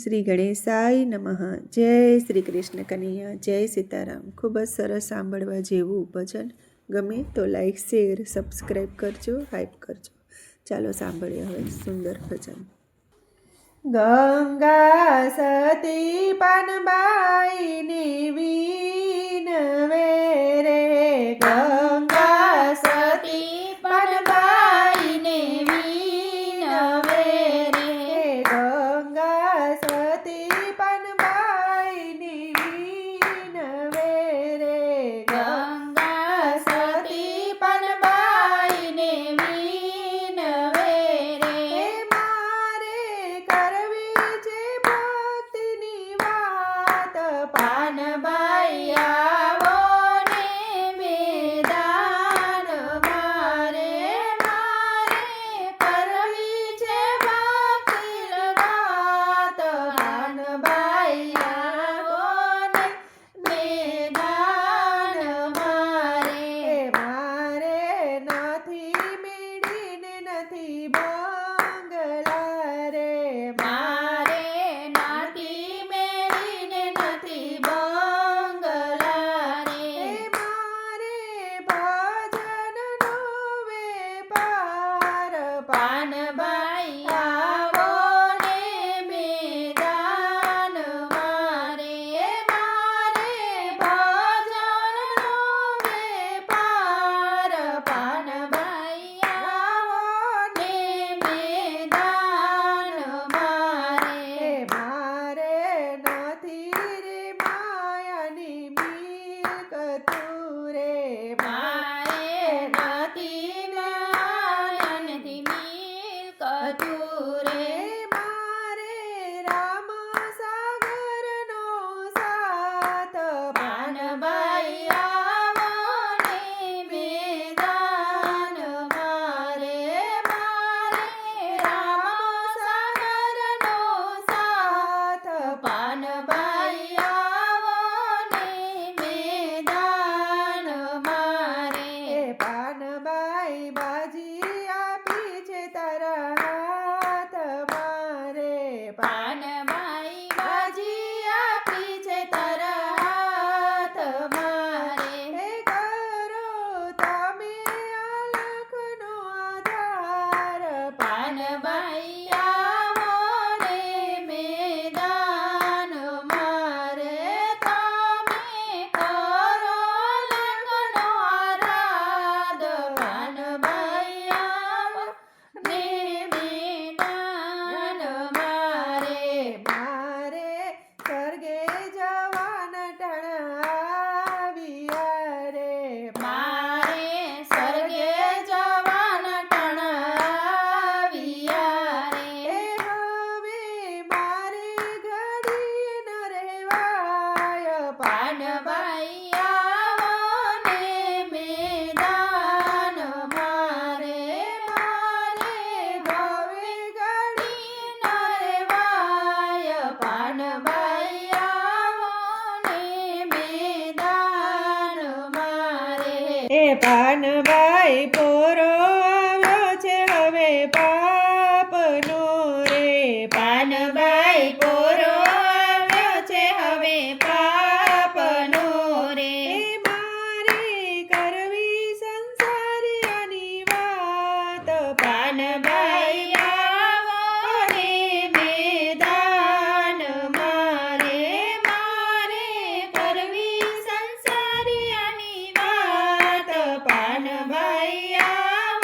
શ્રી ગણેશાય નમઃ. જય શ્રી કૃષ્ણ કનૈયા, જય સીતારામ. ખૂબ જ સરસ સાંભળવા જેવું ભજન. ગમે તો લાઈક, શેર, સબસ્ક્રાઈબ કરજો, હાઈપ કરજો. ચાલો સાંભળીએ હવે સુંદર ભજન. ગંગા સતી પાનબાઈને વિનવે રે, ગંગા સતી પાનબાઈને વિનવે રે, ગંગા સતી પાનબાઈને વિનવે રે, ગંગા સતી પાનબાઈને વિનવે રે. મારે કરવી છે ભક્તિની વાત, પાનબાઈ આવો ને મેદાન મારે. મારે કરવી છે ભક્તિની વાત, પાનબાઈ આવો ને મેદાન મારે. મારે નથી મેળીને નથી બંગલા રે, મારે નથી મેળીને નથી બંગલા રે. મારે ભજનનો વેપાર, પાનબાઈ આવો ને મેદાન મારે. મારે ભજનનો વેપાર, પાનબાઈ આવો ને મેદાન મારે. મારે નથી રે માયાની મિલકતું રે, મારે નથી માયાની મિલકતું રે. મારે રામ સાગરનો સાથ, પાનબાઈ આવો ને મેદાન મારે. મારે રામ સાગરનો સાથ, પાનબાઈ આવો ને મેદાન મારે. પાનબાઈ બાજી આપી છે તારા હાથ મારે, પાનબાઈ બાજી આપી છે તારા હાથ મારે. કરો તમે આલખનો આધાર, પાનબાઈ આવો ને મેદાન મારે. તમે કરો લખનો આરાધ, પાનબાઈ આવો ને મેદાન મારે. મારે સ્વર્ગે જવાના ટાણા આવ્યા રે, મારે સ્વર્ગે જવાના ટાણા આવ્યા રે. હવે મારે ઘડી ન રેવાય, પાનબાઈ આવો ને મેદાન મારે. મારે હવે ઘડી ન રેવાય, પાનબાઈ આવો ને મેદાન મારે. પાનબાઈ પોરો આવ્યો છે હવે પાપનો રે, પાનબાઈ પોરો આવ્યો છે હવે પાપનો રે. મારે કરવી સંસારિયાની વાત, પાનબાઈ આવો ને મેદાન મારે. મારે કરવી સંસારિયાની વાત, પાનબાઈ આવો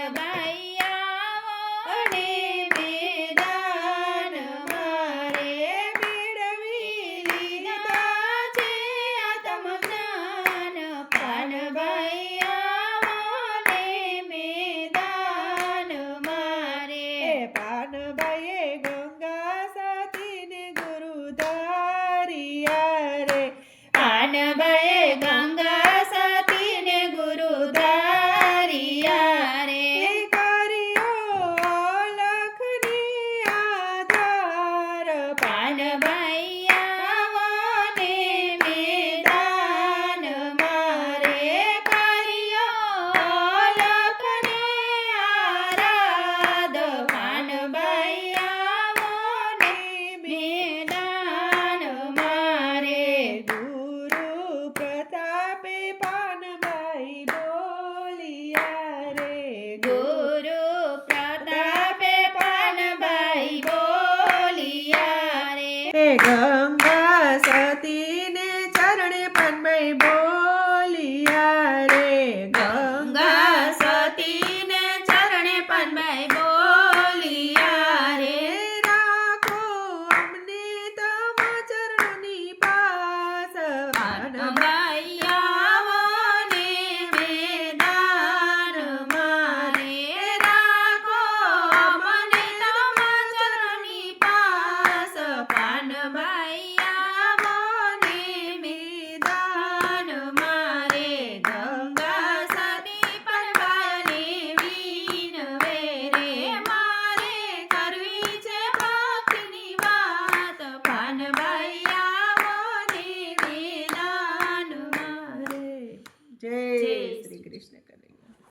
પાનબાઈ આવો ને મેદાન મારે મેળવી લીધા છે આત્મજ્ઞાન પાનબાઈ આવો ને મેદાન મારે પાનબાઈએ ગંગા સાથીને ગુરુ ધાર્યા રે પાનબાઈએ ગંગા સાથીને ગુરુ ધાર્યા રે કર્યો લખની આધાર પાનબાઈ આવો ને મેદાન મારે કર્યો લખને આરાધ પાનબાઈ આવો ને મેદાન મારે ગુરુ પ્રતાપે પાનબાઈ બોલિયા રે ગુરુ પ્રતાપે પાનબાઈ બોલિયા રે ગંગા સતીને ચરણે પાનબાઈ